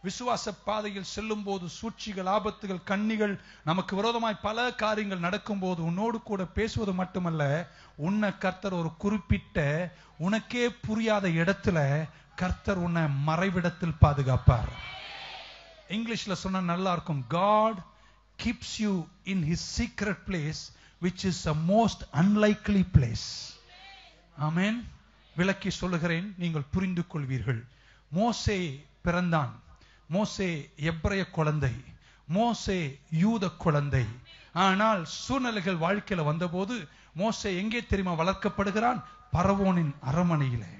விசுவாச பாதையில் செல்லும் போது சூழ்ச்சிகள், ஆபத்துகள், கண்ணிகள், நமக்கு விரோதமாய் பல காரியங்கள் நடக்கும் போது உன்னோடு கூட பேசுவது மட்டுமல்ல, உன்னை கர்த்தர் ஒரு குறிப்பிட்ட உனக்கே புரியாத இடத்துல கர்த்தர் உன்னை மறைவிடத்தில் பாதுகாப்பார். இங்கிலீஷ்ல சொன்னா நல்லா இருக்கும். God keeps you in his secret place, which is a most unlikely place. ஆமென். விளக்கி சொல்லுகிறேன், நீங்கள் புரிந்து கொள்வீர்கள். மோசே பிறந்தான். மோசே எபிரேய குழந்தை, மோசே யூத குழந்தை. ஆனால் சூழ்நிலைகள் வாழ்க்கையில வந்தபோது மோசே எங்கே தெரியுமா வளர்க்கப்படுகிறான்? பரவோனின் அரமனையிலே.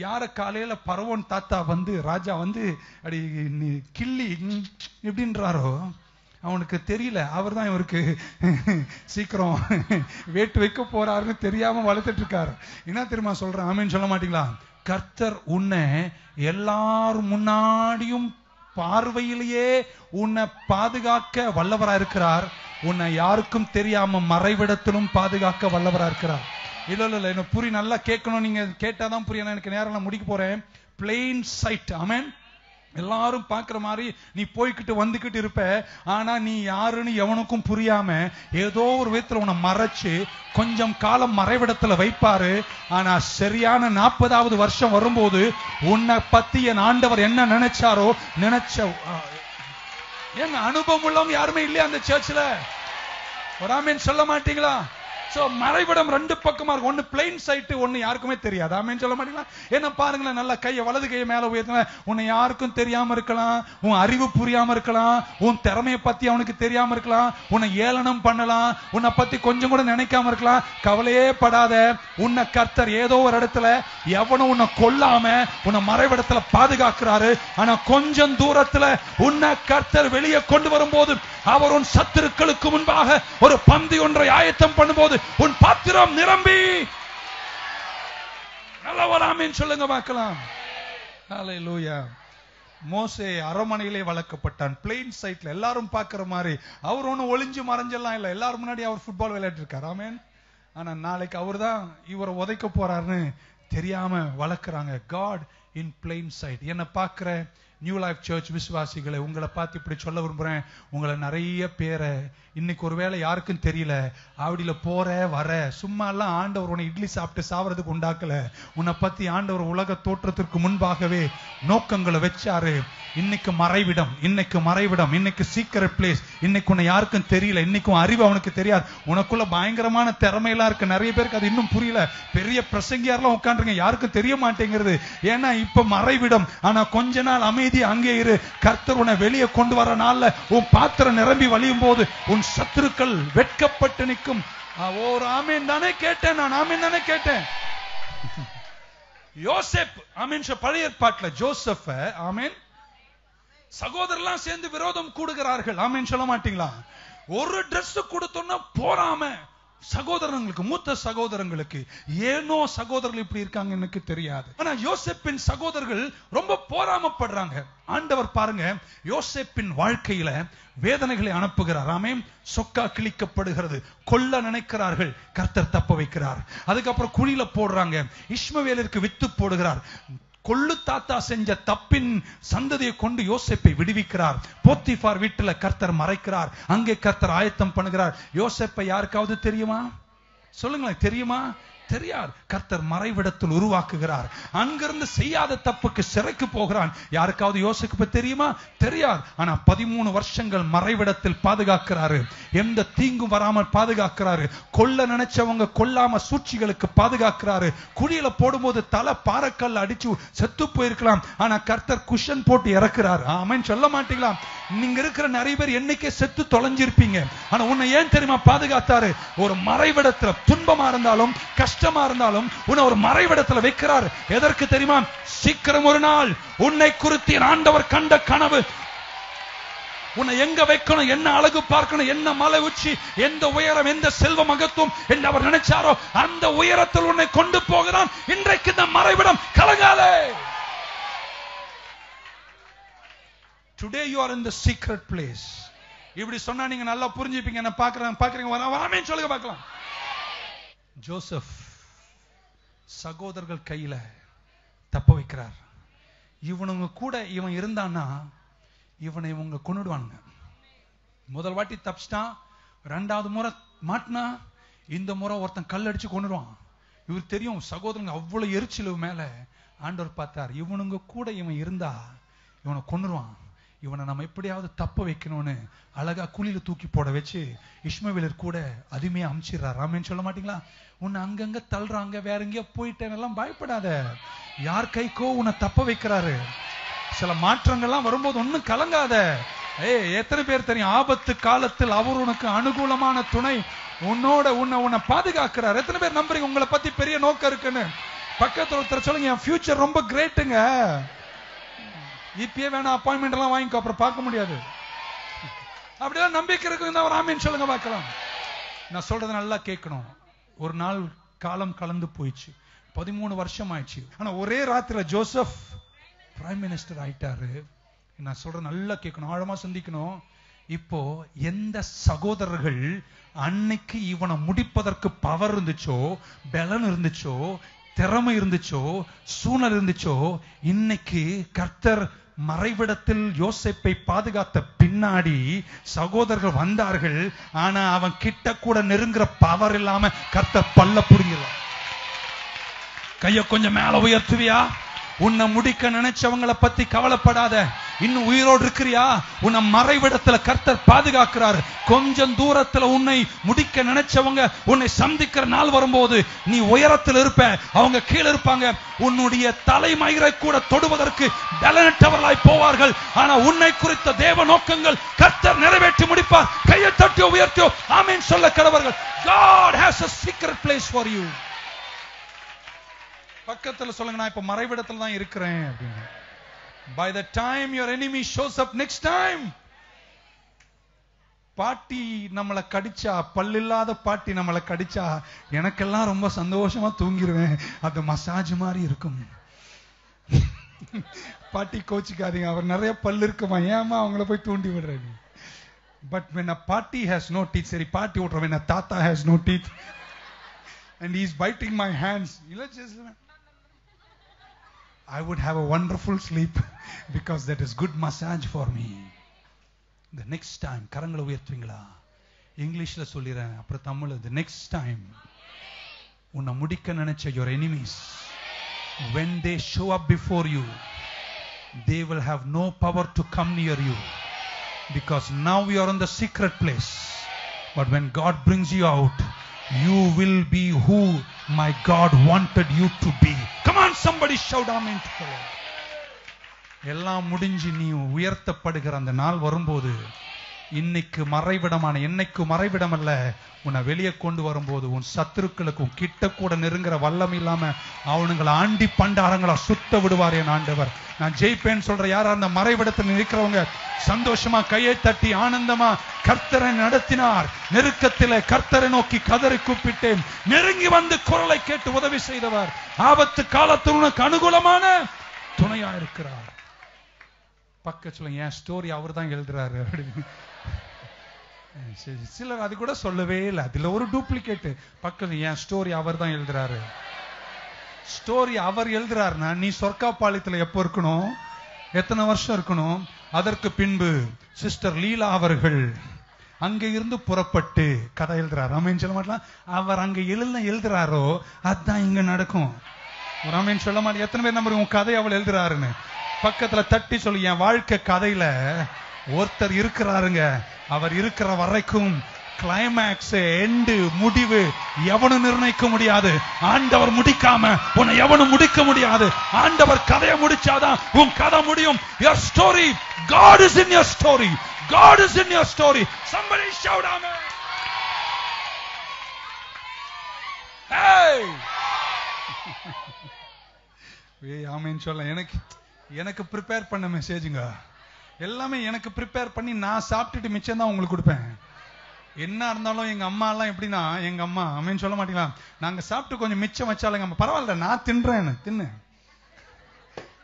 யார காலையில பரவோன் தாத்தா வந்து, ராஜா வந்து அடி கிள்ளி எப்படின்றாரோ அவனுக்கு தெரியல. அவர் தான் இவருக்கு சீக்கிரம் வேட்டு வைக்க போறாருன்னு தெரியாம வளர்த்துட்டு இருக்காரு. என்ன தெரியுமா சொல்றேன்? ஆமென் சொல்ல மாட்டீங்களா? கர்த்தர் உன்னை எல்லாரும் முன்னாடியும் பார்வையிலேயே உன்னை பாதுகாக்க வல்லவரா இருக்கிறார். உன்னை யாருக்கும் தெரியாம மறைவிடத்திலும் பாதுகாக்க வல்லவரா இருக்கிறார். இல்ல என்ன புரி நல்லா கேட்கணும். நீங்க கேட்டாதான் புரியும். எனக்கு நேரம் முடிக்க போறேன். Plain side. ஆமென். எல்லாரும் பாக்குற மாதிரி நீ போய்கிட்டு வந்துகிட்டு இருப்ப. ஆனா நீ யாருன்னு எவனுக்கும் புரியாம ஏதோ ஒரு விதத்துல உன்னை மறைச்சு கொஞ்சம் காலம் மறைவிடத்துல வைப்பாரு. ஆனா சரியான 40வது வருஷம் வரும்போது உன்னை பத்தி என் ஆண்டவர் என்ன நினைச்சாரோ என் அனுபவம் உள்ளவங்க யாருமே இல்லையா அந்த சர்ச்ல? ஒரு ஆமென் சொல்ல மாட்டீங்களா? சோ மறைவிடம் ரெண்டு பக்கமா இருக்கு. ஒன்னு பிளைன் சைட், ஒன்னு யாருக்குமே தெரியாது. ஆமென் சொல்ல மாட்டீங்களா? என்ன பாருங்களேன், நல்ல வலது கையை மேல உயர்த்தின. உன்னை யாருக்கும் தெரியாம இருக்கலாம், உன் அறிவு புரியாம இருக்கலாம், உன் திறமையை பத்தி அவனுக்கு தெரியாம இருக்கலாம், உன்னை ஏளனம் பண்ணலாம், உன்னை பத்தி கொஞ்சம் கூட நினைக்காம இருக்கலாம். கவலையே படாத. உன்னை கர்த்தர் ஏதோ ஒரு இடத்துல எவனும் உன்னை கொல்லாம உன்னை மறைவிடத்துல பாதுகாக்கிறாரு. ஆனா கொஞ்சம் தூரத்துல உன்னை கர்த்தர் வெளியே கொண்டு வரும்போது அவர் உன் சத்துருக்களுக்கு முன்பாக ஒரு பந்தி ஒன்றை ஆயத்தம் பண்ணும்போது உன் பாத்திரம் நிரம்பி. நல்லவர் ஆமென் சொல்லுங்க பார்க்கலாம். ஹல்லேலூயா. மோசே அரமனையிலே வளர்க்கப்பட்டான். பிளெயின் சைட்ல எல்லாரும் பார்க்கிற மாதிரி. அவர் ஒன்னும் ஒளிஞ்சு மறைஞ்செல்லாம் இல்ல. எல்லாரும் முன்னாடி அவர் ஃபுட்பால் விளையாட்டு இருக்காரு. ஆமென். ஆனா நாளைக்கு அவர் தான் இவரை உதைக்க போறாருன்னு தெரியாம வளர்க்கிறாங்க. காட் இன் பிளெயின் சைட். என்ன பார்க்கிற நியூ லைஃப் சர்ச் விசுவாசிகளை உங்களை பார்த்து இப்படி சொல்ல விரும்புறேன். உங்களை நிறைய பேரை இன்னைக்கு ஒருவேளை யாருக்கும் தெரியல, ஆவடியில போற வர சும்மா எல்லாம் ஆண்டவர் உன்னை இட்லி சாப்பிட்டு சாவறதுக்கு உண்டாக்கல. உன்னை பத்தி ஆண்டவர் உலக தோற்றத்திற்கு முன்பாகவே நோக்கங்களை வச்சாரு. இன்னைக்கு மறைவிடம், இன்னைக்கு சீக்ரெட் பிளேஸ். இன்னைக்கு உன்னை யாருக்கும் தெரியல. இன்னைக்கும் அறிவு அவனுக்கு தெரியாது. உனக்குள்ள பயங்கரமான திறமையெல்லாம் இருக்கு. நிறைய பேருக்கு அது இன்னும் புரியல. பெரிய பிரசங்கியாரெல்லாம் உட்காந்துருங்க, யாருக்கும் தெரிய மாட்டேங்கிறது. ஏன்னா இப்ப மறைவிடம். ஆனா கொஞ்ச நாள் அமைதி அங்கே இரு. கர்த்தர் உன்னை வெளியே கொண்டு வர நாள்ல உன் பாத்திரம் நிரம்பி வழியும் போது உன் சத்துருக்கள் வெட்கப்பட்டு நிற்கும். ஒரு ஆமீன் தானே கேட்டேன் நான். ஆமீன் தானே கேட்டேன். யோசேப் ஆமீன். பழைய ஏற்பாட்டுல ஜோசப் ஆமீன் சகோதரர்லாம் சேர்ந்து விரோதம் கூடுகிறார்கள். ஆமீன் சொல்ல மாட்டீங்களா? ஒரு டிரெஸ் கொடுத்தோம்னா போறாம சகோதரங்களுக்கு, மூத்த சகோதரங்களுக்கு. ஏனோ சகோதரர்கள் இப்படி இருக்காங்க எனக்கு தெரியாது. ஆனா யோசேப்பின் சகோதரர்கள் ரொம்ப போராமப்படுறாங்க. ஆண்டவர் பாருங்க யோசேப்பின் வாழ்க்கையில வேதனைகளை அனுப்புகிறார். ஆமென். சொக்கா கிழிக்கப்படுகிறது, கொல்ல நினைக்கிறார்கள், கர்த்தர் தப்ப வைக்கிறார். அதுக்கப்புறம் குழியில போடுறாங்க, இஸ்மவேலிற்கு வித்து போடுகிறார். கொள்ளு தாத்தா செஞ்ச தப்பின் சந்ததியை கொண்டு யோசேப்பை விடுவிக்கிறார். போத்திபார் வீட்டுல கர்த்தர் மறைக்கிறார். அங்கே கர்த்தர் ஆயத்தம் பண்ணுகிறார். யோசேப்பை யாருக்காவது தெரியுமா? சொல்லுங்களேன், தெரியுமா? தெரியார். கர்த்தர் மறைவிடத்தில் உருவாக்குகிறார். அங்கிருந்து செய்யாத தப்புக்கு சிறைக்கு போகிறான். யாருக்காவது யோசேப்பு தெரியுமா? தெரியார். ஆனா 13 வருஷங்கள் மறைவிடத்தில் பாதுகாக்கிறாரு. எந்த தீங்கும் வராமல் பாதுகாக்கிறாரு. கொல்ல நினைச்சவங்க கொல்லாம சூழ்ச்சிகளுக்கு பாதுகாக்கிறாரு. குழியில போடும்போது தலை பாறைக்கல் அடிச்சு செத்து போயிருக்கலாம். ஆனா கர்த்தர் குஷன் போட்டு இறக்குறாரு. ஆமென் சொல்ல மாட்டீங்களா? நீங்க இருக்கிற நிறைய பேர் என்னைக்கே செத்து தொலைஞ்சிருப்பீங்க. ஆனா உன்னை ஏன் தெரியுமா பாதுகாத்தாரு? ஒரு மறைவிடத்துல துன்பமா இருந்தாலும் கஷ்டமா இருந்தாலும் உன்னை ஒரு மறைவிடத்துல வைக்கிறார். எதற்கு தெரியுமா? சீக்கிரம் ஒரு நாள் உன்னை குறித்து ஆண்டவர் கண்ட கனவு. உன்னை எங்க வைக்கணும், என்ன அழகு பார்க்கணும், என்ன மலை உச்சி, எந்த உயரம், எந்த செல்வ மகத்துவம் என்று அவர் நினைச்சாரோ அந்த உயரத்தில் உன்னை கொண்டு போகிறான். இன்றைக்கு இந்த மறைவிடம் கலங்காதே. Today you are in the secret place. இப்படி சொன்னா நீங்க நல்லா புரிஞ்சுப்பீங்க. என்ன பாக்குறீங்க? ஆமென் சொல்லுங்க பார்க்கலாம். ஜோசப் சகோதரர்கள் கையில தப்ப வைக்கிறார். இவனுங்க கூட இவன் இருந்தான்னா இவனை இவங்க கொன்னுடுவானுங்க. முதல் வாட்டி தப்பிச்சிட்டான், ரெண்டாவது முறை மாட்டினா, இந்த முறை ஒருத்தன் கல் அடிச்சு கொன்னுடுவான். இவர் தெரியும் சகோதரங்க அவ்வளவு எரிச்சல் மேல. ஆண்டவர் பார்த்தார், இவனுங்க கூட இவன் இருந்தா இவனை கொன்னுடுவான், இவனை நம்ம எப்படியாவது தப்ப வைக்கணும்னு அழகா குழியில தூக்கி போட வச்சு இஸ்மவேலர் கூட அதுமே அமிச்சிடுறாரு. ஆமென் சொல்ல மாட்டீங்களா? உன்னை அங்கங்க தள்ளுறாங்க, வேற எங்கேயோ போயிட்டேன் எல்லாம் பயப்படாத. யார் கைக்கோ உன்னை தப்ப வைக்கிறாரு. சில மாற்றங்கள்லாம் வரும்போது ஒன்னும் கலங்காத. எத்தனை பேர் தெரியும் ஆபத்து காலத்தில் அவர் உனக்கு அனுகூலமான துணை உன்னோட உன்னை பாதுகாக்கிறார். எத்தனை பேர் நம்புறீங்க உங்களை பத்தி பெரிய நோக்கம் இருக்குன்னு? பக்கத்துல ஒருத்தர் சொல்லுங்க, என் ஃபியூச்சர் ரொம்ப கிரேட்டுங்க, இப்பயே வேணா அப்பாயின்மெண்ட் எல்லாம் வாங்கிக்கோ, அப்புறம் பார்க்க முடியாது. அப்படியெல்லாம் நம்பிக்கை இருக்குங்க, ஒரு ஆமீன் சொல்லுங்க பார்க்கலாம். நான் சொல்றது நல்லா கேட்கணும். ஒரு நாள் காலம் கலந்து போயிடுச்சு, 13 வருஷம் ஆயிடுச்சு. ஆனா ஒரே ராத்திரில ஜோசப் பிரைம் மினிஸ்டர் ஆயிட்டாரு. நான் சொல்றேன் நல்லா கேட்கணும், ஆழமா சிந்திக்கணும். இப்போ எந்த சகோதரர்கள் அன்னைக்கு இவனை முடிப்பதற்கு பவர் இருந்துச்சோ, பலன் இருந்துச்சோ, திறமை இருந்துச்சோ, சூழல் இருந்துச்சோ, இன்னைக்கு கர்த்தர் மறைவிடத்தில் யோசேப்பை பாதுகாத்த பின்னாடி சகோதரர்கள் வந்தார்கள். ஆனா அவன் கிட்ட கூட நெருங்குற பவர் இல்லாம கர்த்தர் பல்ல புடுங்கிறார். கைய கொஞ்சம் மேல உயர்த்துவியா? உன்னை முடிக்க நினைச்சவங்களை பத்தி கவலைப்படாத. இன்னும் உயிரோடு இருக்கிறியா? உன்னை மறைவிடத்துல கர்த்தர் பாதுகாக்கிறார். கொஞ்சம் தூரத்துல உன்னை முடிக்க நினைச்சவங்க உன்னை சந்திக்கிற நாள் வரும்போது நீ உயரத்தில் இருப்ப, அவங்க கீழே இருப்பாங்க. உன்னுடைய தலைமயிரை கூட தொடுவதற்கு பலனற்றவர்களாய் போவார்கள். ஆனா உன்னை குறித்த தேவ நோக்கங்கள் கர்த்தர் நிறைவேற்றி முடிப்பார். கையை தட்டியோ உயர்த்தியோ ஆமென் சொல்ல கடவர்கள். God has a secret place for you. பக்கத்துல சொல்லுங்க, நான் இப்ப மறைவிடத்துல தான் இருக்கிறேன் அப்படின்னு. By the time your enemy shows up next time, பாட்டி நம்மளை கடிச்சா, பல்லில்லாத பாட்டி நம்மளை கடிச்சா எனக்கெல்லாம் ரொம்ப சந்தோஷமா தூங்கிடுவேன். அது மசாஜ் மாதிரி இருக்கும். பாட்டி கோச்சிக்காதீங்க, அவர் நிறைய பல்லு இருக்குமா, ஏமா அவங்கள போய் தூண்டி விடுறேன். But when a party has no teeth, சரி பாட்டி விட்டுற, when a tata has no teeth and he is biting my hands, I would have a wonderful sleep because that is good massage for me. The next time, கரங்களை உயர்த்துவீங்களா? இங்கிலீஷ்ல சொல்லிறேன், அப்புறம் தமிழ்ல. The next time உன்னை முடிக்க நினைச்ச your enemies, when they show up before you, they will have no power to come near you because now you are in the secret place. But when God brings you out, you will be who my God wanted you to be. Come on, somebody shout amen to the Lord. எல்லாம் முடிஞ்சு நீ உயர்த்தப்படுகிற அந்த நாள் வரும்போது, இன்னைக்கு மறைவிடமான என்னைக்கு மறைவிடம் அல்ல, உன்னை வெளியே கொண்டு வரும்போது உன் சத்துருக்களுக்கும் கிட்ட கூட நெருங்குற வல்லம் இல்லாம அவனுங்களை ஆண்டி பண்டாரங்களா சுத்த விடுவார் என் ஆண்டவர். நான் ஜெயிப்பேன்னு சொல்ற யாரா அந்த மறைவிடத்தில் இருக்கிறவங்க சந்தோஷமா கையை தட்டி ஆனந்தமா கர்த்தரை நடத்தினார். நெருக்கத்திலே கர்த்தரை நோக்கி கதறி கூப்பிட்டேன், நெருங்கி வந்து குரலை கேட்டு உதவி செய்தவர். ஆபத்து காலத்தில் உனக்கு அனுகூலமான துணையா இருக்கிறார். பக்க சொல்லுங்க, என் ஸ்டோரி அவர் தான் எழுதுறாரு அப்படின்னு. சிலர் அது கூட சொல்லவே இல்லை, அதுல ஒரு டூப்ளிகேட். பக்கத்துல என் ஸ்டோரி அவர் தான் எழுதுறாரு. ஸ்டோரி அவர் எழுதுறாருன்னா நீ சொர்க்காப்பாளையத்துல எப்ப இருக்கணும், எத்தனை வருஷம் இருக்கணும்? அதற்கு பின்பு சிஸ்டர் லீலா அவர்கள் அங்க இருந்து புறப்பட்டு கதை எழுதுறாரு. ஆமென் சொல்ல மாட்டலாம். அவர் அங்க எழுதுறாரோ அதுதான் இங்க நடக்கும். ஆமென் சொல்ல மாட்டேன். எத்தனை பேர் நம்புறீங்க உன் கதை அவள் எழுதுறாருன்னு? பக்கத்துல தட்டி சொல்லு, என் வாழ்க்கை கதையில ஒருத்தர் இருக்கிறாருங்க, அவர் இருக்கிற வரைக்கும் கிளைமேக்ஸ் எண்டு முடிவு எவனும் நிர்ணயிக்க முடியாது. ஆண்டவர் முடிக்காம உன்னை எவனும் முடிக்க முடியாது. ஆண்டவர் கதையை முடிச்சாதான் உன் கதை முடியும். Your story, God is in your story. God is in your story. Somebody shout amen. Hey! ஆமென் சொல்ல. எனக்கு ப்ரிப்பேர் பண்ண மெசேஜுங்க எல்லாமே எனக்கு ப்ரிப்பேர் பண்ணி நான் சாப்பிட்டுட்டு மிச்சம் தான் உங்களுக்கு கொடுப்பேன். என்ன இருந்தாலும் எங்க அம்மா எல்லாம் எப்படின்னா, எங்க அம்மா ஆமென் சொல்ல மாட்டீங்களா, நாங்க சாப்பிட்டு கொஞ்சம் மிச்சம் வச்சாலும் அம்மா பரவாயில்ல நான் தின்னு.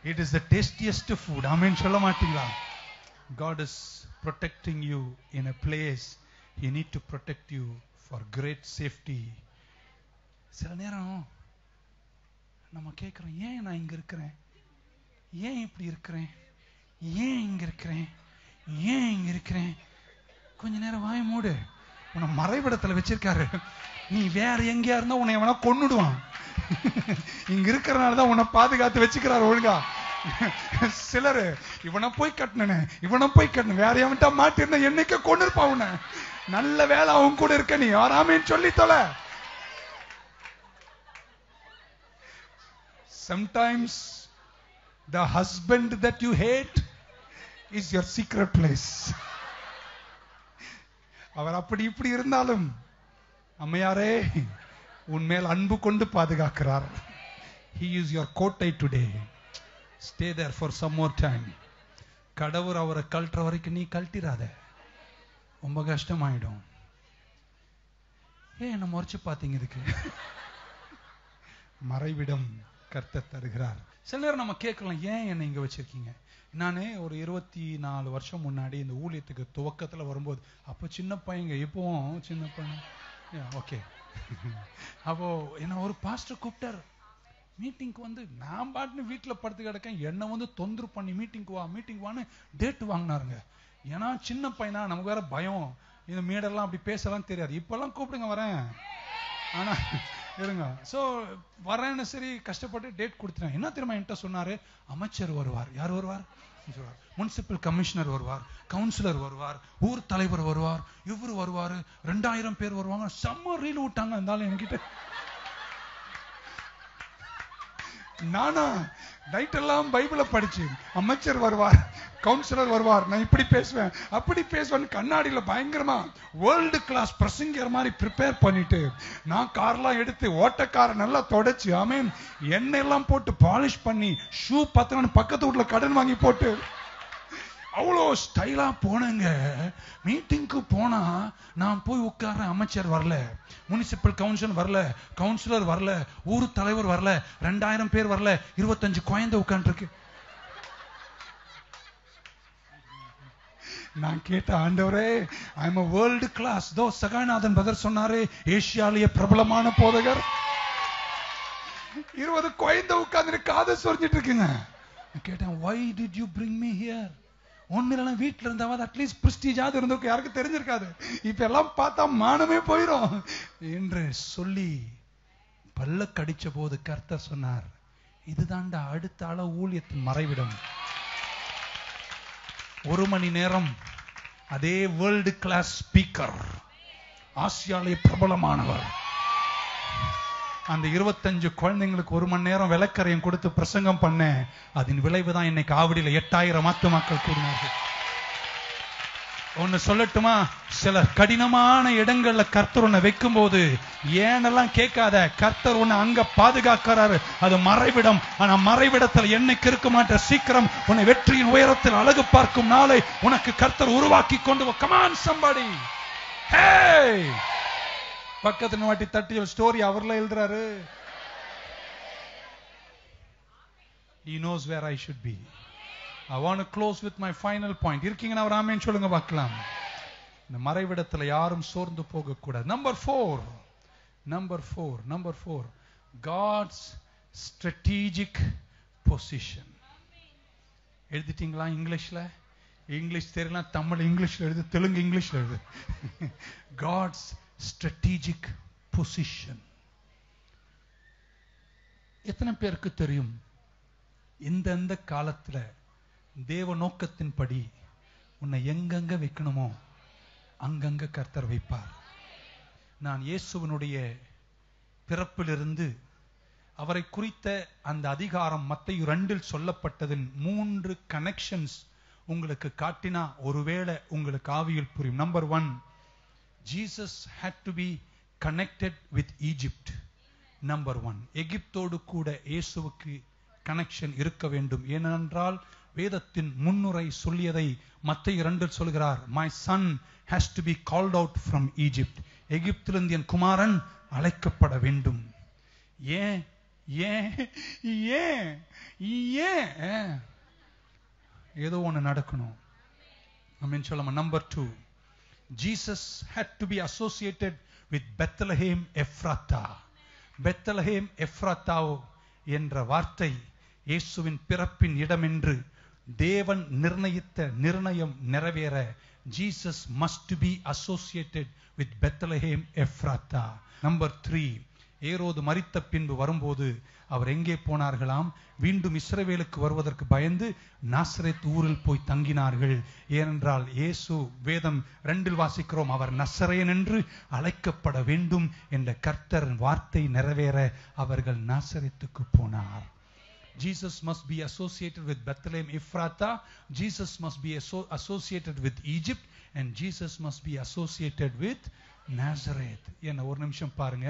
It is the tastiest food. Amen சொல்ல மாட்டீங்களா? God is protecting you in a place he need to protect you for great safety. சில நேரம் நம்ம கேட்கிறோம், ஏன் நான் இங்க இருக்கிறேன், ஏன் இப்படி இருக்கிறேன், ஏன் இங்க இருக்கிறேன், ஏன் இங்க இருக்கிறேன்? கொஞ்ச நேரம் வாய மூடு. உன்னை மறைவிடத்துல வச்சிருக்காரு. நீ வேற எங்கேயா இருந்தா உன்னை எவனா கொன்னுடுவான். இங்க இருக்கிறனாலதான் உன்னை பாதுகாத்து வச்சுக்கிறாரு ஒழுங்கா. சிலரு இவனை போய் கட்டணும், இவனை போய் கட்டணும், வேற எவன்ட்டா மாட்டிருந்தா என்னைக்கு கொண்டு இருப்பான் உன்னை. நல்ல வேலை அவன் கூட இருக்க, நீ யாராமேன்னு சொல்லி தொலை. Sometimes the husband that you hate is your secret place. அவர் அப்படி இப்படி இருந்தாலும் அம்மையாரே உன்மேல் அன்பு கொண்டு பாதுகாக்கிறார். He is your கோட்டை today. Stay there for some more time. Kadavur அவரை கழட்டுற வரைக்கும் நீ கழட்டிராத, ரொம்ப கஷ்டமாயிடும். ஏன் என்ன முறைச்சு பாத்தீங்க? இதுக்கு மறைவிடம் கர்த்தர் தருகிறார். சில நேரம் நம்ம கேட்கலாம், ஏன் என்னை இங்க வச்சிருக்கீங்க? நானே ஒரு 24 வருஷம் முன்னாடி இந்த ஊழியத்துக்கு துவக்கத்துல வரும்போது, அப்போ சின்ன பையங்க, இப்பவும் சின்ன பையன். ஓகே. அப்போ என்ன ஒரு பாஸ்டர் கூப்பிட்டார் மீட்டிங்க்கு. வந்து நான் பாட்டுன்னு வீட்டுல படுத்து கிடக்கேன். என்ன வந்து தொந்தரவு பண்ணி மீட்டிங்க்கு வா மீட்டிங் வான்னு டேட் வாங்கினாருங்க. ஏன்னா சின்ன பையனா, நமக்கு வேற பயம், இந்த மீடெல்லாம் அப்படி பேசலாம் தெரியாது. இப்பெல்லாம் கூப்பிடுங்க வரேன், ஆனா இருங்க. சோ வரேன்னு சரி கஷ்டப்பட்டு டேட் கொடுத்துட்டேன். என்ன தெரியுமா என்கிட்ட சொன்னாரு? அமைச்சர் வருவார். யார் வருவார்? முனிசிபல் கமிஷனர் வருவார், கவுன்சிலர் வருவார், ஊர் தலைவர் வருவார், இவரு வருவாரு, 2000 பேர் வருவாங்க. செம்ம ரீல் விட்டாங்க இருந்தாலும் என்கிட்ட. நானா நைட் எல்லாம் பைபிளை படிச்சு, அமைச்சர் வருவார், கவுன்சிலர் வருவார், நான் இப்படி பேசுவேன் அப்படி பேசுவேன், கண்ணாடியில பயங்கரமா வேர்ல்டு கிளாஸ் பிரசங்கர் மாதிரி ப்ரிப்பேர் பண்ணிட்டு, நான் கார்லாம் எடுத்து ஓட்டக்கார நல்லா தொடச்சு, ஆமேன், எண்ணெய் எல்லாம் போட்டு பாலிஷ் பண்ணி, ஷூ பத்தனு பக்கத்து வீட்டுல கடன் வாங்கி போட்டு அவ்வளோ ஸ்டைலா போனேங்க. மீட்டிங்க்கு போனா நான் போய் உட்கார்றேன். அமைச்சர் வரல, முனிசிபல் கவுன்சிலர் வரல, கவுன்சிலர் வரல, ஊர் தலைவர் வரல, 2000 பேர் வரல, 25 குழந்தை உட்கார்ந்து இருக்கு. நான் கேட்ட, ஆண்டவரே, I am a world class. தோ சகாயநாதன் பிரதர் சொன்னாரு, ஏசியாலேயே பிரபலமான போதகர். 20 குழந்தை உட்கார்ந்து காதை சொரிஞ்சிட்டு இருக்குங்க. நான் கேட்டேன், why did you bring me here? ஒன்னு வீட்டுல இருந்தாவது அட்லீஸ்ட் பிரிஸ்டீஜாவது இருந்தோம், யாருக்கு தெரிஞ்சிருக்காது. இப்ப எல்லாம் பார்த்தா மானமே போயிடும் என்று சொல்லி பல்ல கடிச்ச போது கர்த்தர் சொன்னார், இதுதான்டா அடுத்த ஆள ஊழியத்தின் மறைவிடம். 1 மணி நேரம் அதே வேர்ல்டு கிளாஸ் ஸ்பீக்கர், ஆசியாலே பிரபலமானவர், அந்த 25 குழந்தைங்களுக்கு 1 மணி நேரம் விளக்கரையும் கொடுத்து பிரசங்கம் பண்ண, அதன் விளைவுதான் இன்னைக்கு ஆவடியில 8000 ஆத்துமாக்கள் கூடினார்கள். ஒன்னு சொல்லட்டுமா, சில கடினமான இடங்கள்ல கர்த்தர் உன்னை வைக்கும் போது ஏனெல்லாம் கேட்காத, கர்த்தர் உன்னை அங்க பாதுகாக்கிறாரு. அது மறைவிடம். ஆனா மறைவிடத்தில் என்னைக்கு இருக்க மாட்ட, சீக்கிரம் உன்னை வெற்றியின் உயரத்தில் அழகு பார்க்கும் நாளை உனக்கு கர்த்தர் உருவாக்கி கொண்டு. Come on somebody. Hey, பக்கத்துல வாட்டி தட்டி ஸ்டோரி அவர்ல எழுதுறாரு. He knows where I should be. I want to close with my final point. இருக்கீங்கன்னா ஒரு ஆமென் சொல்லுங்க பார்க்கலாம். இந்த மறைவிடத்துல யாரும் சோர்ந்து போக கூடாது. Number 4 God's strategic position. எழுதிட்டீங்களா? இங்கிலீஷ்ல, இங்கிலீஷ் தெரியல, தமிழ் இங்கிலீஷ்ல எழுது, தெலுங்கு இங்கிலீஷ்ல எழுது. God's strategic position. எத்தனை பேருக்கு தெரியும் இந்த காலத்துல தேவ நோக்கத்தின்படி உன்னை எங்கெங்க வைக்கணுமோ அங்கங்க கர்த்தர் வைப்பார். நான் இயேசுவினுடைய பிறப்பிலிருந்து அவரை குறித்த அந்த அதிகாரம் மத்தேயு 2 சொல்லப்பட்டதின் 3 கனெக்ஷன்ஸ் உங்களுக்கு காட்டினா ஒருவேளை உங்களுக்கு ஆவியில் புரியும். Number 1, Jesus had to be connected with Egypt. Number 1, எகிப்தோடு கூட இயேசுவுக்கு கனெக்ஷன் இருக்க வேண்டும். ஏனென்றால் வேதத்தின் முன்னுரை சொல்லியதை மத்தேயு 2 சொல்கிறார், my son has to be called out from Egypt. எகிப்திலிருந்து என் குமாரன் அழைக்கப்பட வேண்டும். ஏன் ஏன் ஏன் ஏன் ஏதோ ஒண்ணு நடக்கணும். ஆமென் சொல்லுங்க. Number 2, Jesus had to be associated with Bethlehem Ephrathah. Bethlehem Ephrathah என்ற வார்த்தை இயேசுவின் பிறப்பின் இடம் என்று தேவன் நிர்ணயித்த நிர்ணயம் நிறைவேற Jesus must be associated with Bethlehem Ephrathah. Number 3, ஏரோது மரித்த பின்பு வரும்போது அவர் எங்கே போனார்களாம்? மீண்டும் இஸ்ரவேலுக்கு வருவதற்கு பயந்து நாசரேத் ஊரில் போய் தங்கினார்கள். ஏனென்றால் இயேசு வேதம் 2 வாசிக்கிறோம், அவர் நசரேயன் என்று அழைக்கப்பட வேண்டும் என்ற கர்த்தர் வார்த்தை நிறைவேற அவர்கள் நாசரேத்துக்கு போனார். Jesus must be associated with Bethlehem Ephrathah. Jesus must be associated with Egypt, and Jesus must be associated with Nazareth. என்ன ஒரு நிமிஷம் பாருங்க,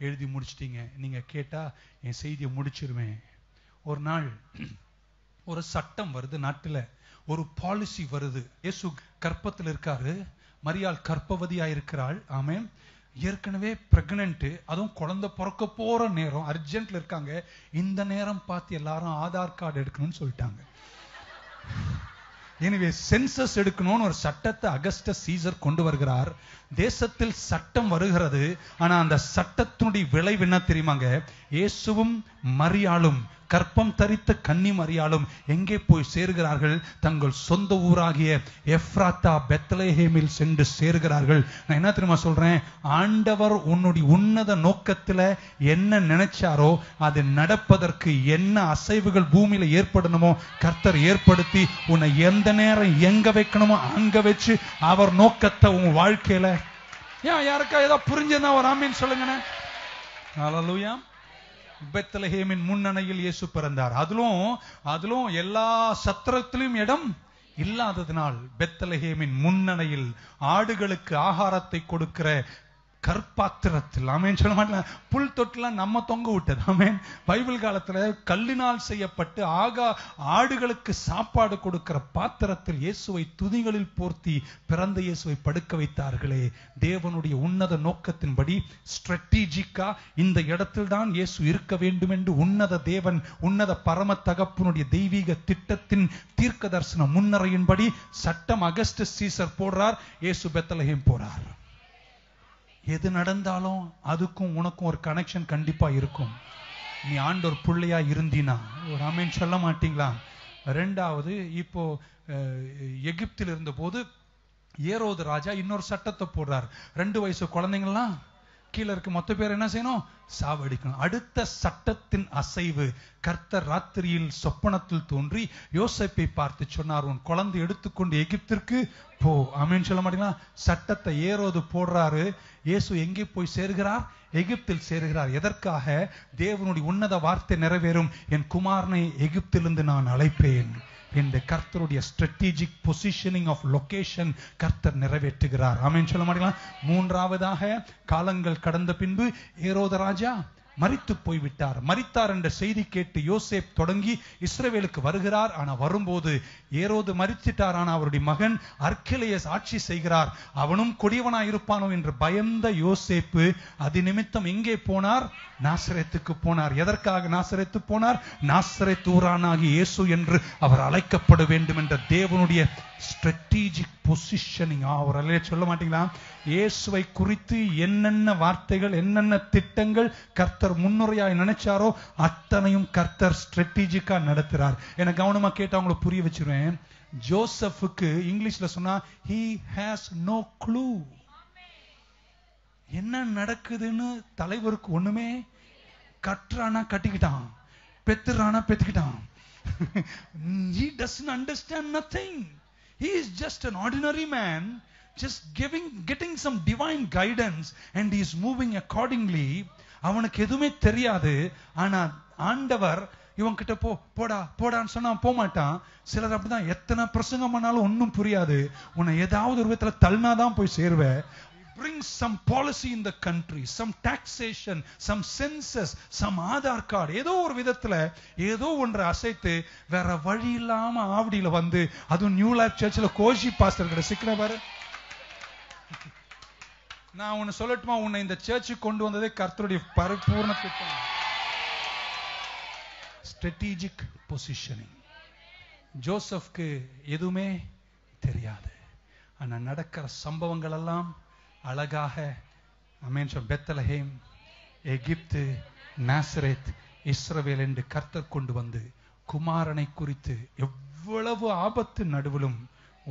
எழுதி முடிச்சிட்டீங்க. நீங்க கேட்டா என் செய்தியை முடிச்சிருவேன். ஒரு நாள் ஒரு சட்டம் வருது நாட்டுல, ஒரு பாலிசி வருது. இயேசு கர்ப்பத்தில் இருக்காரு, மரியாள் கர்ப்பவதியா இருக்கிறாள். ஆமென். ஏற்கனவே பிரெக்னன்ட், அதுவும் குழந்தை பிறக்க போற நேரம், அர்ஜென்ட்ல இருக்காங்க. இந்த நேரம் பார்த்து எல்லாரும் ஆதார் கார்டு எடுக்கணும்னு சொல்லிட்டாங்க. எனவே சென்சஸ் எடுக்கணும்னு ஒரு சட்டத்தை அகஸ்டஸ் சீசர் கொண்டு வருகிறார். தேசத்தில் சட்டம் வருகிறது. ஆனா அந்த சட்டத்தினுடைய விளைவு என்ன தெரியுமாங்க? இயேசுவும் மரியாளும், கற்பம் தரித்த கன்னி மரியாளும் எங்கே போய் சேர்கிறார்கள்? தங்கள் சொந்த ஊராகிய எப்ராத்தா பெத்லஹேமில் சென்று சேர்கிறார்கள். நான் என்ன தெரியுமா சொல்றேன்? ஆண்டவர் உன்னுடைய உன்னத நோக்கத்துல என்ன நினைச்சாரோ அது நடப்பதற்கு என்ன அசைவுகள் பூமியில ஏற்படணுமோ கர்த்தர் ஏற்படுத்தி உன்னை எந்த நேரம் எங்க வைக்கணுமோ அங்க வச்சு அவர் நோக்கத்தை உங்க வாழ்க்கையில. யாருக்கா ஏதோ புரிஞ்சுன்னா ஒரு ஆமீன் சொல்லுங்க. ஹல்லேலூயா. பெத்லஹேமின் முன்னணையில் இயேசு பிறந்தார். அதிலும் எல்லா சத்திரத்திலும் இடம் இல்லாததினால் பெத்லஹேமின் முன்னணையில் ஆடுகளுக்கு ஆகாரத்தை கொடுக்கிற கற்பாத்திரத்தில், ஆமென் சொல்ல மாட்டேன், புல் தொட்டிலாம் நம்ம தொங்க விட்டது. ஆமென். பைபிள் காலத்துல கல்லினால் செய்யப்பட்டு ஆடுகளுக்கு சாப்பாடு கொடுக்கிற பாத்திரத்தில் இயேசுவை துதிகளில் போர்த்தி பிறந்த இயேசுவை படுக்க வைத்தார்களே. தேவனுடைய உன்னத நோக்கத்தின்படி ஸ்ட்ராட்டஜிக்கா இந்த இடத்தில் தான் இயேசு இருக்க வேண்டும் என்று உன்னத தேவன், உன்னத பரம தகப்பனுடைய தெய்வீக திட்டத்தின் தீர்க்க தரிசன முன்னரையின்படி சட்டம் அகஸ்டஸ் சீசர் போடுறார், இயேசு பெத்லஹேம் போறார். எது நடந்தாலும் அதுக்கும் உனக்கும் ஒரு கனெக்ஷன் கண்டிப்பா இருக்கும். நீ ஆண்டவர் பிள்ளையா இருந்தினா ஒரு ஆமென் சொல்ல மாட்டீங்களா? ரெண்டாவது, இப்போ எகிப்தில் இருந்த போது ஏரோது ராஜா இன்னொரு சட்டத்தை போடுறார். 2 வயசு குழந்தைங்கள்லாம் கீழே இருக்க மொத்த பேர் என்ன செய்யணும்? சாவடிக்கணும். அடுத்த சட்டத்தின் அசைவு. கர்த்தர் ராத்திரியில் சொப்பனத்தில் தோன்றி யோசேப்பை பார்த்து சொன்னார், உன் குழந்தை எடுத்துக்கொண்டு எகிப்திற்கு போ. ஆமென் சொல்ல மாட்டீங்களா? சட்டத்தை ஏரோது போடுறாரு. இயேசு எங்கே போய் சேர்கிறார்? எகிப்தில் சேர்கிறார். எதற்காக? தேவனுடைய உன்னத வார்த்தை நிறைவேறும், என் குமாரனை எகிப்திலிருந்து நான் அழைப்பேன் என்று கர்த்தருடைய ஸ்ட்ராட்டஜிக் பொசிஷனிங் ஆஃப் லொகேஷன் கர்த்தர் நிறைவேற்றுகிறார். ஆமென் சொல்ல மாட்டீங்களா? மூன்றாவதாக, காலங்கள் கடந்த பின்பு ஏரோது ராஜா மரித்து போய்விட்டார். மரித்தார் என்ற செய்தி கேட்டு யோசேப் தொடங்கி இஸ்ரவேலுக்கு வருகிறார். ஆனா வரும்போது ஏரோது மரிச்சிட்டார், ஆனா அவருடைய மகன் அர்க்கெலேயஸ் ஆட்சி செய்கிறார், அவனும் கொடியவனாய் இருப்பானோ என்று பயந்த யோசேப்பு அது நிமித்தம் எங்கே போனார்? நாசரேத்துக்கு போனார். எதற்காக நாசரேத்து போனார்? நாசரேத் ஊரானாகி இயேசு என்று அவர் அழைக்கப்பட வேண்டும் என்ற தேவனுடைய ஸ்ட்ராட்டஜிக் பொசிஷனிங். அவர் சொல்ல மாட்டீங்களா? இயேசுவை குறித்து என்னென்ன வார்த்தைகள், என்னென்ன திட்டங்கள் கர்த்தர் முன்னுரையாய் நினைச்சாரோ அத்தனையும் கர்த்தர் ஸ்ட்ராட்டஜிக்கா நடத்துறார். எனக்கு கவனமா கேட்டா உங்களுக்கு புரிய வச்சிருவேன். ஜோசப்புக்கு இங்கிலீஷ்ல சொன்னா he has no clue. என்ன நடக்குதுன்னு தலைவருக்கு ஒண்ணுமே. கட்டுறானா கட்டிக்கிட்டான், பெத்துறானா பெத்துக்கிட்டான். He doesn't understand nothing. He is just an ordinary man, just getting some divine guidance and he is moving accordingly. அவனுக்கு எதுவுமே தெரியாது. ஆனா ஆண்டவர் இவன் கிட்ட போடான்னு சொன்னா போக மாட்டான். சிலர் அப்படிதான், எத்தனை பிரசங்கம் பண்ணாலும் ஒன்னும் புரியாது, உன்னை ஏதாவது ஒரு விதத்துல தள்ளினாதான் போய் சேருவ. Bring some policy in the country, some taxation, some census, some Aadhaar card, ஏதோ ஒரு விதத்துல ஏதோ ஒன்று அசைத்து வேற வழி இல்லாம ஆவடியில வந்து, அதுவும் நியூ லைஃப் சர்ச்சில் கோஷி பாஸ்டர் கிட்ட சிக்கிற பாரு. நான் உன்னை சொல்லட்டுமா, உன்னை இந்த சர்ச்சுக்கு கொண்டு வந்ததே கர்த்தருடைய பரிபூர்ண திட்டம். Strategic positioning. ஜோசப்க்கு எதுவுமே தெரியாது. ஆனா நடக்கிற சம்பவங்கள் எல்லாம் அழகாக, ஆமென் சொல், பெத்லஹேம், எகிப்து, நாசரேத், இஸ்ரவேல் என்று கர்த்தர் கொண்டு வந்து குமாரனை குறித்து எவ்வளவு ஆபத்து நடுவிலும்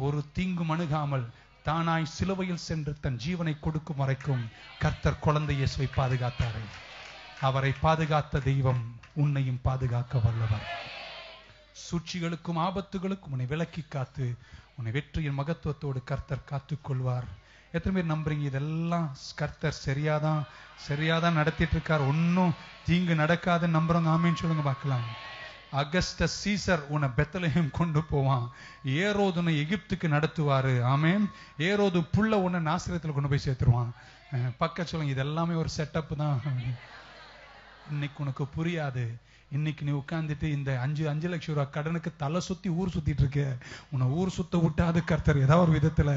ஒரு தீங்கும் அணுகாமல் தானாய் சிலுவையில் சென்று தன் ஜீவனை கொடுக்கும் வரைக்கும் கர்த்தர் குழந்தை இயேசுவை பாதுகாத்தாரே, அவரை பாதுகாத்த தெய்வம் உன்னையும் பாதுகாக்க வல்லவர். சூழ்ச்சிகளுக்கும் ஆபத்துகளுக்கும் உன்னை விலக்கி காத்து உன்னை வெற்றியின் மகத்துவத்தோடு கர்த்தர் காத்துக் கொள்வார். எத்தனை பேர் நம்புறீங்க இதெல்லாம் கர்த்தர் சரியாதான் நடத்திட்டு இருக்கார், ஒன்னும் தீங்கு நடக்காதுன்னு நம்புறவங்க ஆமேன்னு சொல்லுங்க பார்க்கலாம். அகஸ்டஸ் சீசர் உன்னை பெத்லஹேம் கொண்டு போவான், ஏரோது உன்னை எகிப்துக்கு நடத்துவாரு. ஆமேன். ஏரோது புள்ள உன்னை நாசரேத்துல கொண்டு போய் சேர்த்துருவான். பக்க சொல்லுங்க இதெல்லாமே ஒரு செட்டப் தான். இன்னைக்கு உனக்கு புரியாது. இன்னைக்கு நீ உட்கார்ந்துட்டு இந்த 5 லட்சம் ரூபாய் கடனுக்கு தலை சுத்தி ஊர் சுத்திட்டு இருக்க. உன்னை ஊர் சுத்த விட்டாது கர்த்தர் ஏதாவது ஒரு விதத்துல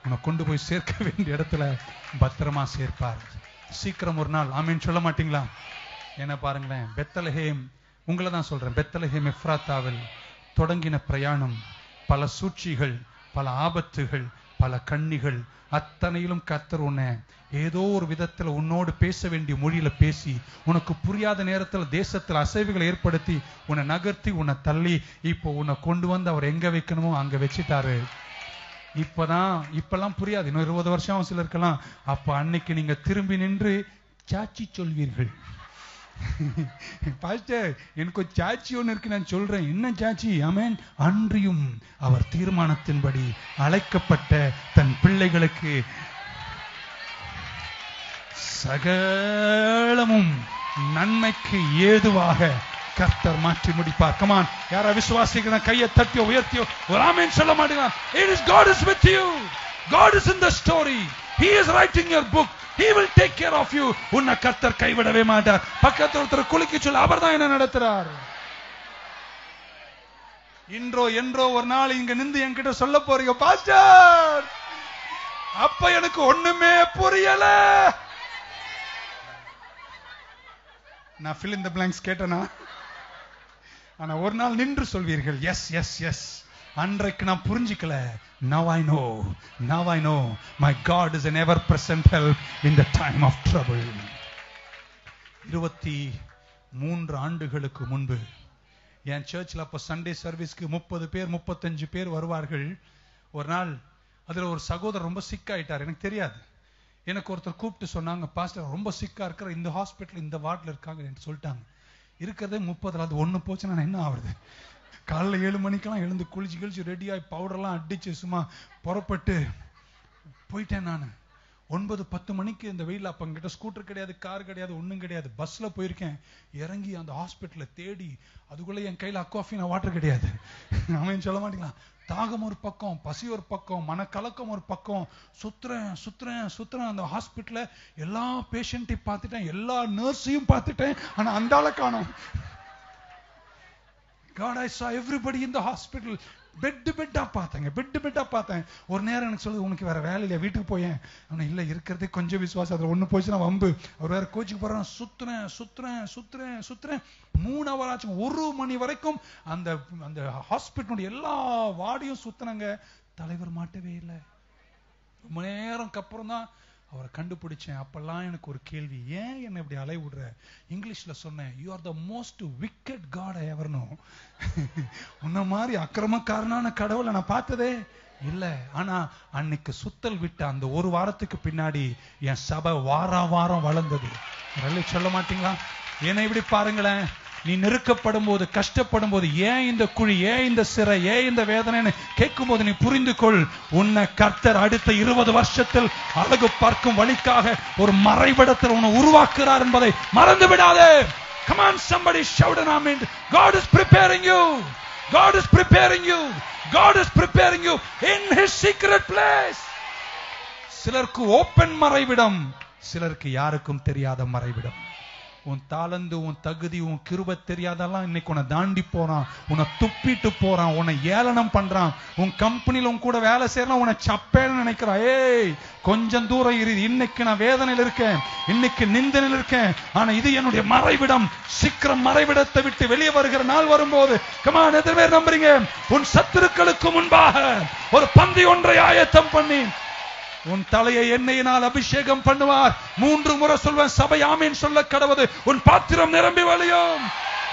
உன்னை கொண்டு போய் சேர்க்க வேண்டிய இடத்துல பத்திரமா சேர்ப்பார். சீக்கிரம் ஒரு நாள் ஆமேன்னு சொல்ல மாட்டீங்களா? என்ன பாருங்களேன், பெத்லஹேம், உங்களை தான் சொல்றேன், பெத்லஹேம் எப்ராத்தாவில் தொடங்கின பிரயாணம் பல சூழ்ச்சிகள், பல ஆபத்துகள், பல கண்ணிகள், அத்தனையிலும் கர்த்தர் உன்னை ஏதோ ஒரு விதத்துல உன்னோடு பேச வேண்டிய மொழியில பேசி உனக்கு புரியாத நேரத்துல தேசத்துல அசைவுகளை ஏற்படுத்தி உன்னை நகர்த்தி உன்னை தள்ளி இப்போ உன்னை கொண்டு வந்து அவர் எங்க வைக்கணுமோ அங்க வச்சுட்டாரு. இப்பெல்லாம் புரியாது, இன்னும் 20 வருஷம் சிலருக்கெல்லாம். அப்ப அன்னைக்கு நீங்க திரும்பி நின்று சாட்சி சொல்வீர்கள். பாஸ்டர் எனக்கு சாட்சி ஒண்ணு இருக்கு, நான் சொல்றேன். என்ன சாட்சி? ஆமென். அன்றியும் அவர் தீர்மானத்தின்படி அழைக்கப்பட்ட தன் பிள்ளைகளுக்கு சகலமும் நன்மைக்கு ஏதுவாக கர்த்தர் மாற்றி முடிப்பார். கமான், யாரா விசுவாசிக்கிற கையை தட்டியோ உயர்த்தியோ ஒரு ஆமென் சொல்ல மாட்டீங்களா? It is God is with you. God is in the story. He is writing your book. He will take care of you. உன்னை கர்த்தர் கைவிடவே மாட்டார். பக்கத்துல ஒருத்தர் குலுக்கி சொல்ல, அவர் தான் என்ன நடத்துறார். என்றோ ஒரு நாள் இங்க நின்று என்கிட்ட சொல்ல போறீங்க, பாஸ்டர் அப்ப எனக்கு ஒண்ணுமே புரியல. நான் fill in the blanks கேட்டனா? ஆனா ஒரு நாள் நின்று சொல்வீர்கள், எஸ் எஸ் எஸ், அன்றைக்கு நான் புரிஞ்சிக்கல. Now I know my God is an ever present help in the time of trouble. 23 ஆண்டுகளுக்கு முன்பு என் சர்ச்சில் அப்ப சண்டே சர்வீஸ்க்கு 30 பேர் 35 பேர் வருவார்கள். ஒரு நாள் அதுல ஒரு சகோதரர் ரொம்ப சிக் ஆயிட்டார். எனக்கு தெரியாது. எனக்கு ஒருத்தர் கூப்பிட்டு சொன்னாங்க, பாஸ்டர் ரொம்ப சிக்கா இருக்கிற, இந்த ஹாஸ்பிட்டல் இந்த வார்டில் இருக்காங்க என்று சொல்லிட்டாங்க. இருக்கிறதே 30, அது ஒண்ணு போச்சுன்னா என்ன ஆகுறது? காலைல 7 மணிக்கெல்லாம் எழுந்து குளிச்சு ரெடியாகி பவுடர்லாம் அடிச்சு சும்மா புறப்பட்டு போயிட்டேன். நான் 9-10 மணிக்கு இந்த வெயில், அப்ப என்கிட்ட ஸ்கூட்டர் கிடையாது, கார் கிடையாது, ஒண்ணும் கிடையாது, பஸ்ல போயிருக்கேன். இறங்கி அந்த ஹாஸ்பிட்டல தேடி, அதுக்குள்ள என் கையில அக்வாஃபினா வாட்டர் கிடையாது. அவன் சொல்ல மாட்டீங்களா? தாகம் ஒரு பக்கம், பசி ஒரு பக்கம், மனக்கலக்கம் ஒரு பக்கம். சுத்துறேன் அந்த ஹாஸ்பிட்டல. எல்லா பேஷண்ட்டையும் பார்த்துட்டேன், எல்லா நர்ஸையும் பார்த்துட்டேன், ஆனா அந்த ஆளை காணோம். God, I saw everybody in the hospital. பெட்டா பார்த்தேன். ஒரு நேரம் எனக்கு சொல்லுது, உனக்கு வேற வேலை இல்லையா, வீட்டுக்கு போயேன். அவனை இல்ல, இருக்கிறதே கொஞ்சம் விசுவாசம், அதுல ஒண்ணு போச்சுன்னா வம்பு. அவர் வேற கோச்சுக்கு போறான். சுத்துறேன் 3 hour ஆச்சு. 1 மணி வரைக்கும் அந்த ஹாஸ்பிட்டலுடைய எல்லா வார்டையும் சுத்தினங்க. தலைவர் மாட்டவே இல்லை. ரொம்ப நேரம்க்கு அப்புறம் தான் அவரை கண்டுபிடிச்சேன். அப்பெல்லாம் எனக்கு ஒரு கேள்வி, ஏன் என்ன இப்படி அலை விடுற? இங்கிலீஷ்ல சொன்னேன், you are the most wicked guy I ever know. உன்ன மாதிரி அக்கிரமக்காரனான கடவுளை நான் பார்த்ததே இல்ல. ஆனா அன்னைக்கு சுத்தல் விட்ட அந்த 1 வாரத்துக்கு பின்னாடி என் சபை வாரம் வளர்ந்தது. சொல்ல மாட்டீங்களா? ஏன்னா இப்படி பாருங்களேன், நீ நெருக்கப்படும் போது, கஷ்டப்படும் போது, ஏன் இந்த குழி, ஏன் இந்த சிறை, ஏன் இந்த வேதனை கேட்கும் போது நீ புரிந்து கொள், உன்னை கர்த்தர் அடுத்த 20 வருஷத்தில் அழகு பார்க்கும் வழிக்காக ஒரு மறைவிடத்தில் உன்னை உருவாக்குறார் என்பதை மறந்து விடாதே. Come on, somebody shout an amen. God is preparing you. God is preparing you. God is preparing you in his secret place. சிலருக்கு ஓபன் மறைவிடம், சிலருக்கு யாருக்கும் தெரியாத மறைவிடம். உன் தாளந்து, உன் தகுதி, உன் கிருபை தெரியாதெல்லாம் இன்னைக்கு உன்னை தாண்டி போறான், உன்னை துப்பிட்டு போறான், உன்னை ஏளனம் பண்றான். உன் கம்பெனில உன் கூட வேலை செய்யலாம், உன்னை சப்பேன்னு நினைக்கிறான். ஏய், கொஞ்சம் தூரம் இரு. இன்னைக்கு நான் வேதனையில் இருக்கேன், இன்னைக்கு நிந்தனையில் இருக்கேன், ஆனா இது என்னுடைய மறைவிடம். சீக்கிரம் மறைவிடத்தை விட்டு வெளியே வருகிற நாள் வரும்போது, கமான், எத்தனை பேர் நம்புறீங்க? உன் சத்துருக்களுக்கு முன்பாக ஒரு பந்தி ஒன்றை ஆயத்தம் பண்ணி உன் தலையை எண்ணெயினால் அபிஷேகம் பண்ணுவார். 3 முறை சொல்வேன், சபை ஆமீன் சொல்ல கடவுது. உன் பாத்திரம் நிரம்பி வழியும்.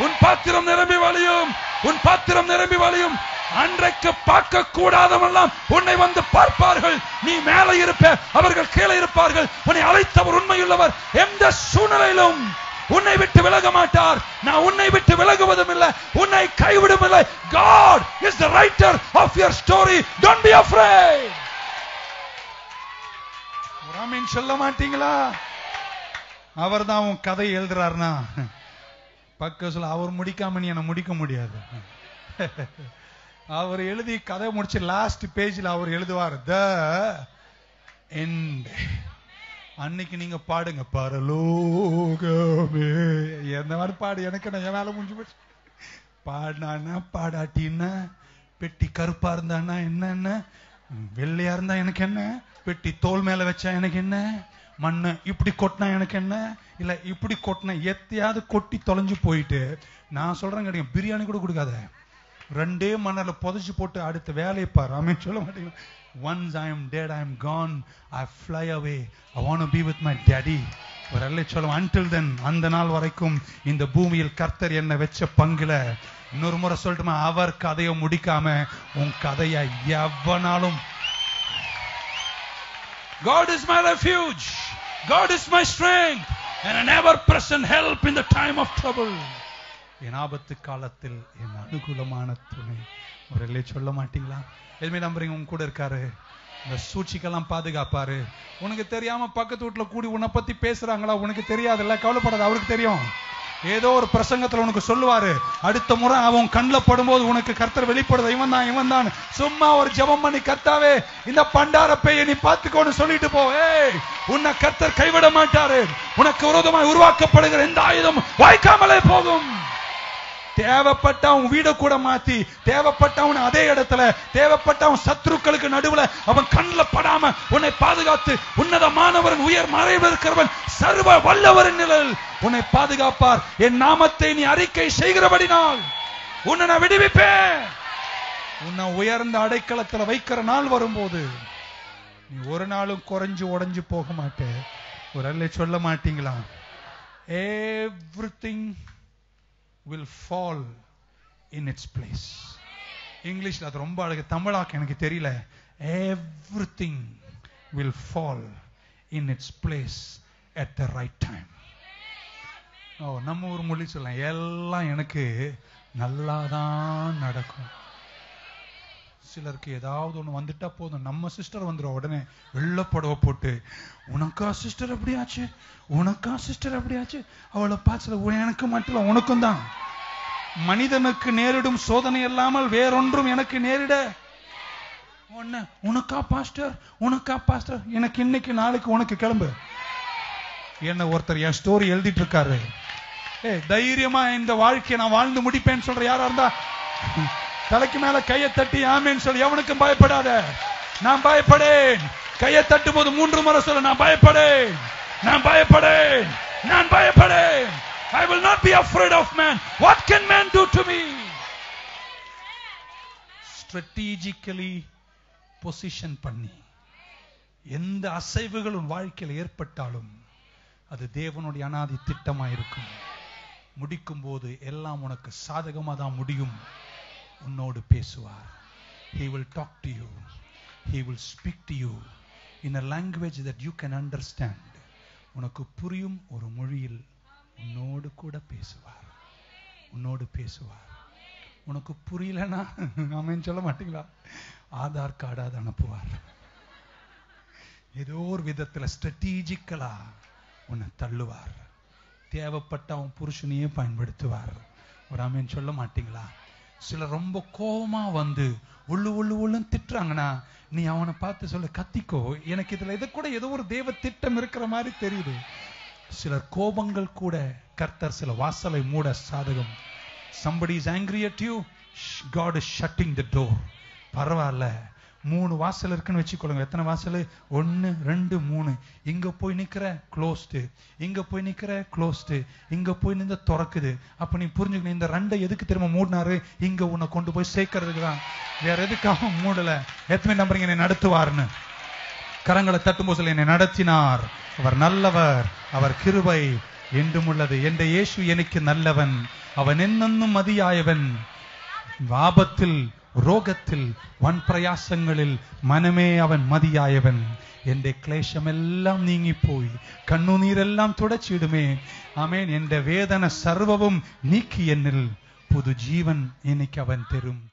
உன் பாத்திரம் நிரம்பி வழியும், உன் பாத்திரம் நிரம்பி வழியும். அன்றைக்கு பார்க்க கூடாதவெல்லாம் உன்னை வந்து பார்ப்பார்கள். நீ மேலே இருப்ப, அவர்கள் கீழே இருப்பார்கள். உன்னை அழைத்தவர் உண்மையுள்ளவர். எந்த சூழ்நிலையிலும் உன்னை விட்டு விலக மாட்டார். நான் உன்னை விட்டு விலகுவதும் இல்லை, உன்னை கைவிடும் இல்லை. God is the writer of your story. Don't be afraid. ஆமென் சொல்ல மாட்டீங்களா? அவர் தான் உன் கதை எழுதுறாருனா பக்க சொல்ல, அவர் முடிக்காம நீ என்ன முடிக்க முடியாது. அவர் எழுதி கதை முடிச்சு லாஸ்ட் பேஜ்ல அவர் எழுதுவார் the end. அன்னைக்கு நீங்க பாடுங்க, பரலோகமே எந்த மாதிரி பாடு, எனக்கு என்ன வேலை முடிஞ்சு போச்சு. பாடினா பாடாட்டின்னா, பெட்டி கருப்பா இருந்தான்னா என்ன, வெள்ளையா இருந்தா எனக்கு என்ன, பெட்டி தோல் மேல வச்சா எனக்கு என்ன, மண்ணை இப்படி கொட்டினா எனக்கு என்ன, இல்ல இப்படி கொட்டினா எத்தையாவது கொட்டி தொலைஞ்சு போயிட்டு. நான் சொல்றேன் கிடையாது, பிரியாணி கூட கொடுக்காத, 2 மணல புதைச்சு போட்டு அடுத்த வேலையை பாரு. ஆமென் சொல்ல மாட்டீங்க. Once I am dead, I am gone. I fly away. I want to be with my daddy. ஒரு அல்ல சொல்லுவோம். Until then, அந்த நாள் வரைக்கும் இந்த பூமியில் கர்த்தர் என்ன வச்ச பங்குல. இன்னொரு முறை சொல்லட்டுமா, அவர் கதையை முடிக்காம உன் கதையை எவனாலும். God is my refuge. God is my strength and an ever-present help in the time of trouble. என் ஆபத்து காலத்தில் என் அனுகூலமான துணை. ஒரு அல்ல சொல்ல மாட்டீங்களா? எதுவுமே நம்புறீங்க, உங்க கூட இருக்காரு. இந்த சூழ்ச்சிக்கெல்லாம் பாதுகாப்பாரு. உனக்கு தெரியாம பக்கத்து வீட்டுல கூடி உன்னை பத்தி பேசுறாங்களா, உனக்கு தெரியாதுல்ல, கவலைப்படாது, அவருக்கு தெரியும். ஏதோ ஒரு பிரசங்கத்துல உனக்கு சொல்லுவாரு. அடுத்த முறை அவன் கண்ணில் படும்போது உனக்கு கர்த்தர் வெளிப்படுது, இவன் தான். சும்மா ஒரு ஜெபம் பண்ணி, கர்த்தாவே இந்த பண்டார பேயை நீ பார்த்துக்கோன்னு சொல்லிட்டு போ. உன்னை கர்த்தர் கைவிட மாட்டாரு. உனக்கு விரோதமாய் உருவாக்கப்படுகிற எந்த ஆயுதம் வாய்க்காமலே போகும். தேவைப்பட்ட அவன் வீட கூட மாத்தி, தேவைப்பட்ட அவன் அதே இடத்துல, தேவைப்பட்ட அவன் சத்துருக்களுக்கு நடுவுல அவன் கண்ணில் படாம உன்னை பாதுகாத்து, உன்னதமானவன் உயர் மறைவில் இருக்கிறவன் சர்வ வல்லவரின் நிழல் உன்னை பாதுகாப்பார். என் நாமத்தை நீ அறிக்கை செய்கிறபடினால் உன்னை நான் விடுவிப்பேன். உன்னை உயர்ந்த அடைக்கலத்துல வைக்கிற நாள் வரும்போது நீ ஒரு நாளும் குறைஞ்சு உடைஞ்சு போக மாட்டே. ஒரு அல்ல சொல்ல மாட்டீங்களா? Everything will fall in its place. இங்கிலீஷ்ல அது ரொம்ப அழகு, தமிழாக்க எனக்கு தெரியல. Everything will fall in its place at the right time. நம்ம ஒரு மொழி சொல்லலாம், எல்லாம் எனக்கு நல்லாதான் நடக்கும். சிலருக்கு ஏதாவது ஒண்ணு வந்துட்டா போதும், நம்ம சிஸ்டர் வந்துடும், உடனே வெள்ளை புடவை போட்டு, உனக்கா சிஸ்டர் அப்படியாச்சு, உனக்கா சிஸ்டர் அப்படியாச்சு, அவளை பார்த்து எனக்கு மட்டும் உனக்கும் தான். மனிதனுக்கு நேரிடும் சோதனை இல்லாமல் வேறொன்றும் எனக்கு நேரிட. உனக்கா பாஸ்டர், உனக்கா பாஸ்டர், எனக்கு இன்னைக்கு நாளைக்கு உனக்கு கிளம்பு. என்ன ஒருத்தர் என் ஸ்டோரி எழுதிட்டு இருக்காரு. தைரியமா இந்த வாழ்க்கையை நான் வாழ்ந்து முடிப்பேன்னு சொல்ற யாரா இருந்தா தலைக்கு மேல கையை தட்டி ஆமேன்னு சொல்லி, எவனுக்கும் பயப்படாத. நான் பயப்படேன். கையை தட்டும் போது 3 முறை சொல்ல, நான் பயப்படேன், நான் பயப்படேன், நான் பயப்படேன். I will not be afraid of man. What can man do to me? Strategically position பண்ணி எந்த அசைவுகள் உன் வாழ்க்கையில் ஏற்பட்டாலும் அது தேவனுடைய அநாதி திட்டமா இருக்கும். முடிக்கும் போது எல்லாம் உனக்கு சாதகமா தான் முடியும். உன்னோடு பேசுவார். He will talk to you. He will speak to you in a language that you can understand. உனக்கு புரியும் ஒரு மொழியில் உன்னோடு கூட பேசுவார். உன்னோடு பேசுவார். உனக்கு புரியலன்னா ஆமென் சொல்ல மாட்டீங்களா? ஆதார் கார்டாவது அனுப்புவார். ஏதோ ஒரு விதத்துல ஸ்ட்ராட்டஜிக்கலா உன்னை தள்ளுவார். தேவைப்பட்ட அவன் புருஷனையே பயன்படுத்துவார். ஒரு ஆமென் சொல்ல மாட்டீங்களா? சிலர் ரொம்ப கோபமா வந்து உள்ளுன்னு திட்டுறாங்கன்னா நீ அவனை பார்த்து சொல்ல, கத்திக்கோ, எனக்கு இதுல இது கூட ஏதோ ஒரு தேவ திட்டம் இருக்கிற மாதிரி தெரியுது. சிலர் கோபங்கள் கூட கர்த்தர் சில வாசலை மூட சாதகம். Somebody is angry at you, God is shutting the door. பரவாயில்ல, 3 வாசல் இருக்குன்னு வச்சுக்கொள்ளுங்க. எத்தனை வாசல்? 1 2 3. இங்க போய் நிக்கிற க்ளோஸ்டு, இங்க போய் நிக்கிற க்ளோஸ்டு, இங்க போய் நின்று திறக்குது. அப்ப நீ புரிஞ்சுக்கணும், இந்த 2 எதுக்கு திரும்ப மூடினாரு? இங்க உன்னை கொண்டு போய் சேர்க்கறதுக்கு தான், வேற எதுக்காக மூடல. எத்தனை நம்புறீங்க என்னை நடத்துவார்னு? கரங்களை தட்டும்போது என்னை நடத்தினார். அவர் நல்லவர், அவர் கிருபை என்றும் உள்ளது. என்ற യേശു എനിക്ക് നല്ലവൻ, അവൻ എന്നെന്നും മതിയായവൻ. ആപത്തിൽ, രോഗത്തിൽ, വൻപ്രയാസങ്ങളിൽ മനമേ അവൻ മതിയായവൻ. എന്റെ ക്ലേശമെല്ലാം നീങ്ങിപ്പോയി, കണ്ണുനീരെല്ലാം തുടച്ചിടുമേ. ആമേൻ. എന്റെ വേദന സർവവും നീക്കി എന്നിൽ പുതുജീവൻ എനിക്ക് അവൻ തരും.